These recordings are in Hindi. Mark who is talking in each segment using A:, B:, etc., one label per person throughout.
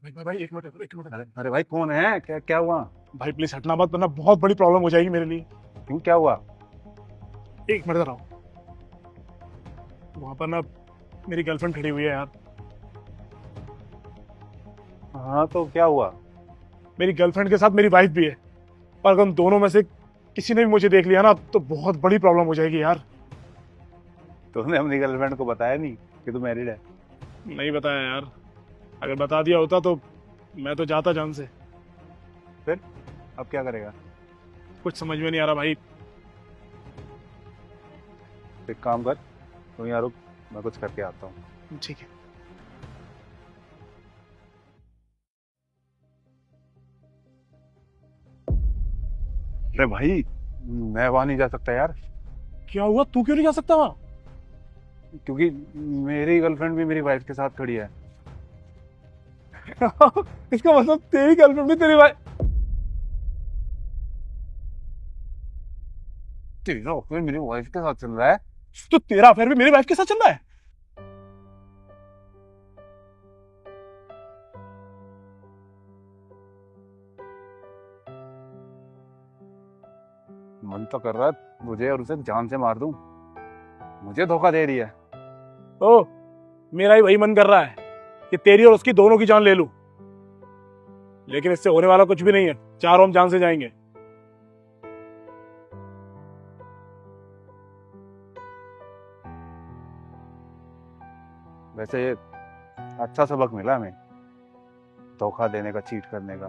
A: भाई भाई एक मिनट एक मिनट।
B: अरे अरे भाई कौन है? क्या क्या हुआ?
A: भाई प्लीज हटना मत, वरना बहुत बड़ी प्रॉब्लम हो जाएगी मेरे लिए।
B: क्यों, क्या हुआ?
A: एक मिनट रहो। वहां पर ना मेरी गर्लफ्रेंड खड़ी हुई है यार।
B: हाँ तो क्या हुआ?
A: मेरी गर्लफ्रेंड के साथ मेरी वाइफ भी है, और अगर उन दोनों में से किसी ने भी मुझे देख लिया ना तो बहुत बड़ी प्रॉब्लम हो जाएगी यार।
B: तूने अपनी गर्लफ्रेंड को बताया नहीं कि तू मैरिड है?
A: नहीं बताया यार, अगर बता दिया होता तो मैं तो जाता जान से।
B: फिर अब क्या करेगा?
A: कुछ समझ में नहीं आ रहा भाई।
B: एक काम कर, तू यहाँ रुक, मैं कुछ करके आता हूँ।
A: ठीक है।
B: अरे भाई, मैं वहां नहीं जा सकता यार,
A: क्या हुआ, तू क्यों नहीं जा सकता वहां?
B: क्योंकि मेरी गर्लफ्रेंड भी मेरी वाइफ के साथ खड़ी है।
A: इसका मतलब तेरी गर्लफ्रेंड भी तेरी वाइफ?
B: तेरा अफेयर मेरी वाइफ के साथ चल रहा है?
A: तो तेरा अफेयर भी मेरी वाइफ के साथ चल रहा है?
B: मन तो कर रहा है मुझे और उसे जान से मार दूं। मुझे धोखा दे रही है।
A: ओ, मेरा ही वही मन कर रहा है कि तेरी और उसकी दोनों की जान ले लूं, लेकिन इससे होने वाला कुछ भी नहीं है। चारों हम जान से जाएंगे।
B: वैसे ये अच्छा सबक मिला हमें, धोखा देने का, चीट करने का।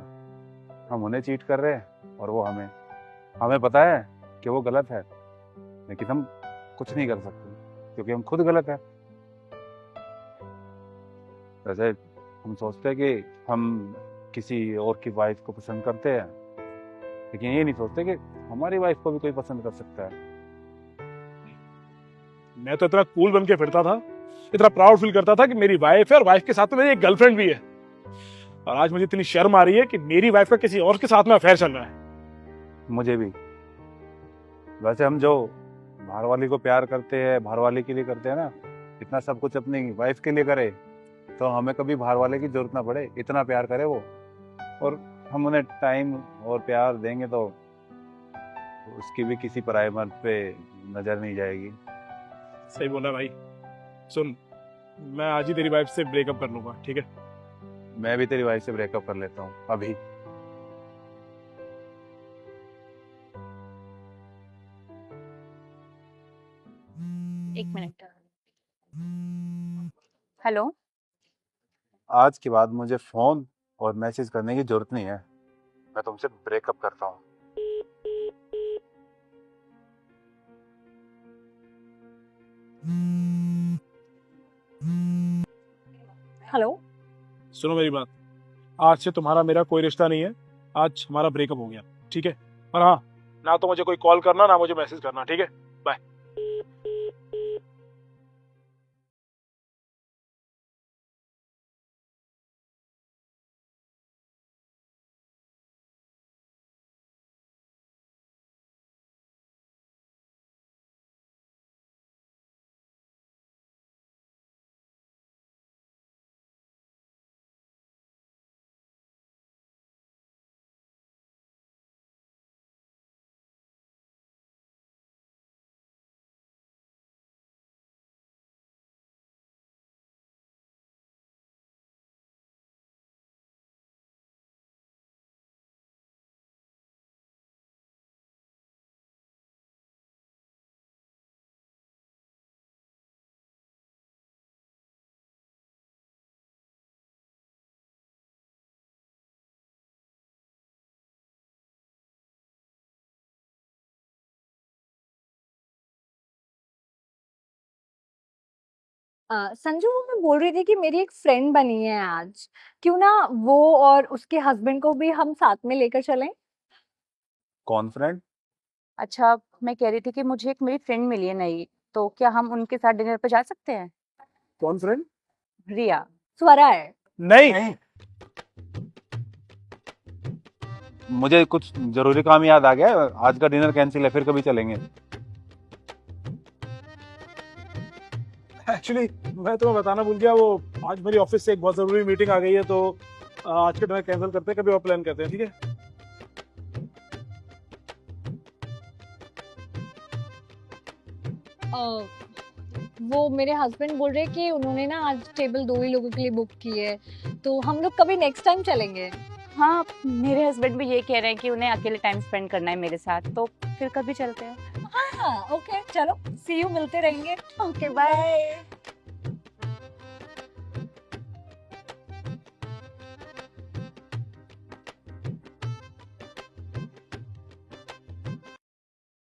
B: हम उन्हें चीट कर रहे हैं और वो हमें। हमें पता है कि वो गलत है, लेकिन हम कुछ नहीं कर सकते क्योंकि हम खुद गलत है। वैसे हम सोचते हैं कि हम किसी और की वाइफ को पसंद करते हैं, लेकिन ये नहीं सोचते कि हमारी वाइफ को भी कोई पसंद कर सकता है।
A: मैं तो इतना कूल बन के फिरता था, इतना प्राउड फील करता था कि मेरी वाइफ है और वाइफ के साथ में मेरी एक गर्लफ्रेंड भी है, और आज मुझे इतनी शर्म आ रही है कि मेरी वाइफ का किसी और के साथ में अफेयर चल रहा है।
B: मुझे भी। वैसे हम जो बाहर वाली को प्यार करते हैं, बाहर वाले के लिए करते हैं ना, इतना सब कुछ अपनी वाइफ के लिए करे तो हमें कभी बाहर वाले की जरूरत ना पड़े। इतना प्यार करे वो, और हम उन्हें टाइम और प्यार देंगे तो उसकी भी किसी पराये मर्द पे नजर नहीं जाएगी।
A: सही बोला भाई। सुन, मैं आज ही तेरी वाइफ से ब्रेकअप कर लूंगा, ठीक है?
B: मैं भी तेरी वाइफ से ब्रेकअप कर लेता हूँ अभी।
C: एक मिनट। हेलो।
B: आज के बाद मुझे फोन और मैसेज करने की जरूरत नहीं है। मैं तुमसे ब्रेकअप करता हूँ।
C: हेलो।
A: सुनो मेरी बात, आज से तुम्हारा मेरा कोई रिश्ता नहीं है। आज हमारा ब्रेकअप हो गया, ठीक है? और हाँ, ना तो मुझे कोई कॉल करना, ना मुझे मैसेज करना, ठीक है? बाय।
C: संजू, वो मैं बोल रही थी कि मेरी एक फ्रेंड बनी है आज। क्यों ना वो और उसके हस्बैंड को भी हम साथ में लेकर चलें?
B: कौन फ्रेंड?
D: अच्छा, मैं कह रही थी कि मुझे एक मेरी फ्रेंड मिली है नई, तो क्या हम उनके साथ डिनर पे जा सकते हैं?
A: कौन फ्रेंड?
D: रिया।
C: स्वरा है।
A: नहीं।
B: मुझे कुछ जरूरी काम याद आ गया, आज का डिनर कैंसिल है, फिर कभी चलेंगे।
A: एक्चुअली मैं तुम्हें बताना भूल गया, वो आज मेरी ऑफिस से एक बहुत जरूरी मीटिंग आ गई है, तो आज के डिनर कैंसिल करते हैं, कभी और प्लान करते हैं, ठीक है?
C: वो मेरे हस्बैंड बोल रहे हैं कि उन्होंने ना आज टेबल 2 ही लोगों के लिए बुक की है, तो हम लोग कभी नेक्स्ट टाइम चलेंगे।
D: हाँ, मेरे हस्बैंड भी ये कह रहे हैं कि उन्हें अकेले टाइम स्पेंड करना है मेरे साथ, तो फिर कभी चलते हैं।
C: हाँ, ओके, चलो, सी यू, मिलते रहेंगे।
D: Okay, bye.